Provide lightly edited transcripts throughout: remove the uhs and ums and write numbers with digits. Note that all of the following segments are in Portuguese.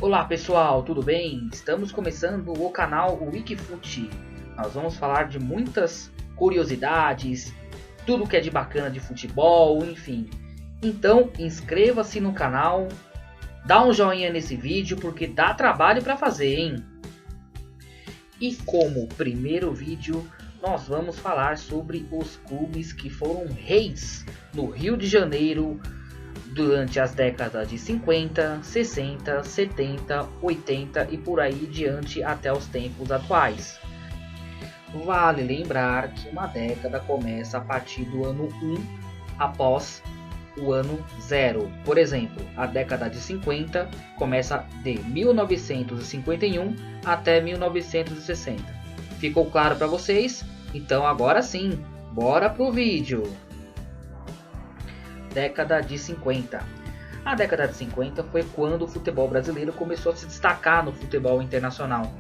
Olá pessoal, tudo bem? Estamos começando o canal Wikifut. Nós vamos falar de muitas curiosidades, tudo que é de bacana de futebol, enfim. Então inscreva-se no canal, dá um joinha nesse vídeo porque dá trabalho para fazer, hein? E como primeiro vídeo, nós vamos falar sobre os clubes que foram reis no Rio de Janeiro durante as décadas de 50, 60, 70, 80 e por aí diante até os tempos atuais. Vale lembrar que uma década começa a partir do ano 1 após o ano 0. Por exemplo, a década de 50 começa de 1951 até 1960. Ficou claro para vocês? Então agora sim, bora pro vídeo! Década de 50. A década de 50 foi quando o futebol brasileiro começou a se destacar no futebol internacional.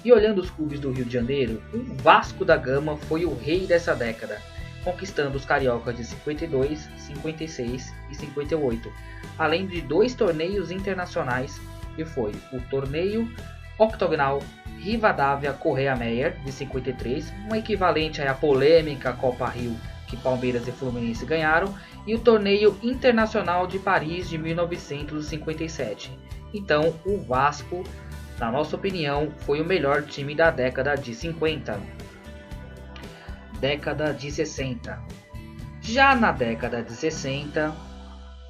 E olhando os clubes do Rio de Janeiro, o Vasco da Gama foi o rei dessa década, conquistando os cariocas de 52, 56 e 58, além de 2 torneios internacionais, que foi o torneio octogonal Rivadavia Correa Meyer de 53, um equivalente à polêmica Copa Rio que Palmeiras e Fluminense ganharam, e o Torneio Internacional de Paris de 1957. Então o Vasco, na nossa opinião, foi o melhor time da década de 50. Década de 60. Já na década de 60,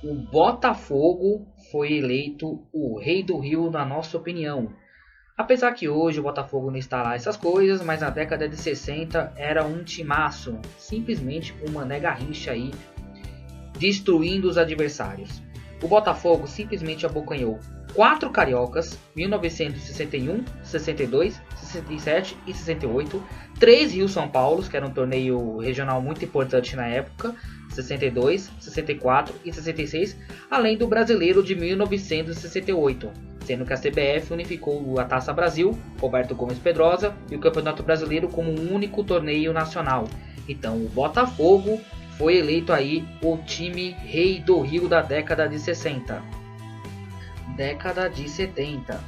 o Botafogo foi eleito o Rei do Rio, na nossa opinião. Apesar que hoje o Botafogo não está lá essas coisas, mas na década de 60 era um timaço, simplesmente um Mané Garrincha aí, destruindo os adversários. O Botafogo simplesmente abocanhou 4 cariocas, 1961, 62, 67 e 68, 3 Rio São Paulos, que era um torneio regional muito importante na época, 62, 64 e 66, além do Brasileiro de 1968, sendo que a CBF unificou a Taça Brasil, Roberto Gomes Pedrosa, e o Campeonato Brasileiro como um único torneio nacional. Então o Botafogo foi eleito aí o time rei do Rio da década de 60. Década de 70.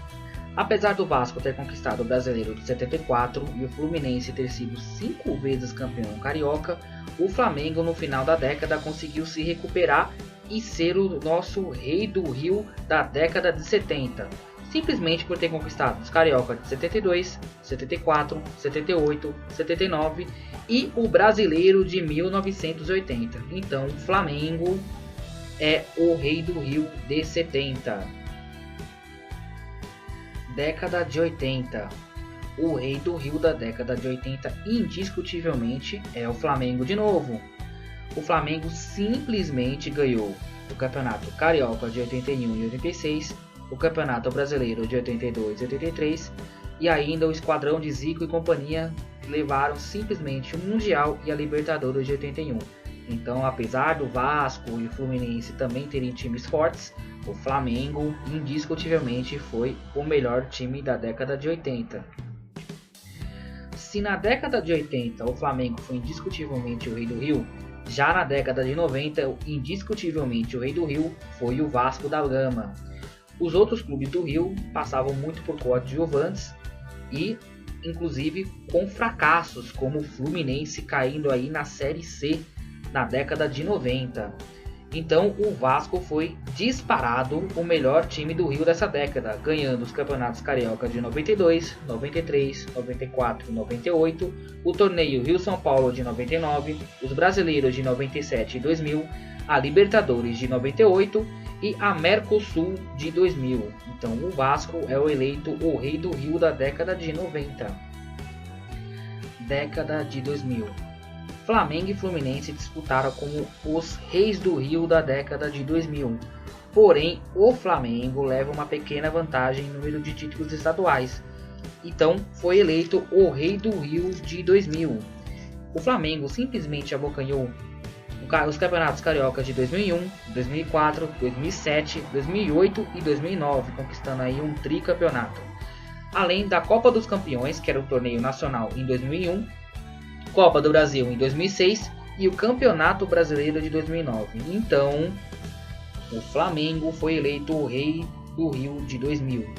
Apesar do Vasco ter conquistado o Brasileiro de 74 e o Fluminense ter sido 5 vezes campeão carioca, o Flamengo no final da década conseguiu se recuperar e ser o nosso rei do Rio da década de 70, simplesmente por ter conquistado os carioca de 72, 74, 78, 79 e o brasileiro de 1980. Então o Flamengo é o rei do Rio de 70. Década de 80. O rei do Rio da década de 80 indiscutivelmente é o Flamengo de novo. O Flamengo simplesmente ganhou o Campeonato Carioca de 81 e 86, o Campeonato Brasileiro de 82 e 83 e ainda o Esquadrão de Zico e companhia levaram simplesmente o Mundial e a Libertadores de 81. Então, apesar do Vasco e o Fluminense também terem times fortes, o Flamengo indiscutivelmente foi o melhor time da década de 80. Se na década de 80 o Flamengo foi indiscutivelmente o rei do Rio, já na década de 90, indiscutivelmente o rei do Rio foi o Vasco da Gama. Os outros clubes do Rio passavam muito por coadjuvantes e, inclusive, com fracassos, como o Fluminense caindo aí na Série C na década de 90. Então o Vasco foi disparado o melhor time do Rio dessa década, ganhando os campeonatos carioca de 92, 93, 94 e 98, o torneio Rio São Paulo de 99, os brasileiros de 97 e 2000, a Libertadores de 98 e a Mercosul de 2000. Então o Vasco é o eleito o rei do Rio da década de 90. Década de 2000. Flamengo e Fluminense disputaram como os reis do Rio da década de 2000. Porém, o Flamengo leva uma pequena vantagem em número de títulos estaduais. Então, foi eleito o rei do Rio de 2000. O Flamengo simplesmente abocanhou os campeonatos cariocas de 2001, 2004, 2007, 2008 e 2009, conquistando aí um tricampeonato. Além da Copa dos Campeões, que era o torneio nacional em 2001, Copa do Brasil em 2006 e o Campeonato Brasileiro de 2009. Então, o Flamengo foi eleito o rei do Rio de 2000.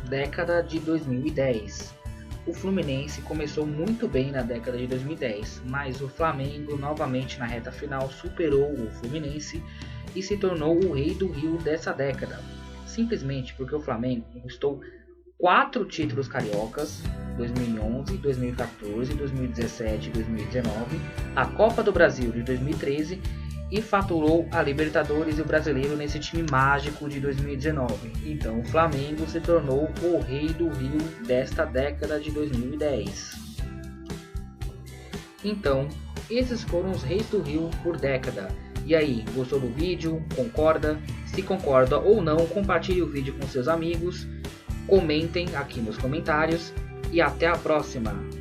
Década de 2010. O Fluminense começou muito bem na década de 2010, mas o Flamengo novamente na reta final superou o Fluminense e se tornou o rei do Rio dessa década, simplesmente porque o Flamengo conquistou 4 títulos cariocas, 2011, 2014, 2017 e 2019, a Copa do Brasil de 2013 e faturou a Libertadores e o Brasileiro nesse time mágico de 2019. Então o Flamengo se tornou o rei do Rio desta década de 2010. Então, esses foram os reis do Rio por década. E aí, gostou do vídeo? Concorda? Se concorda ou não, compartilhe o vídeo com seus amigos, comentem aqui nos comentários e até a próxima!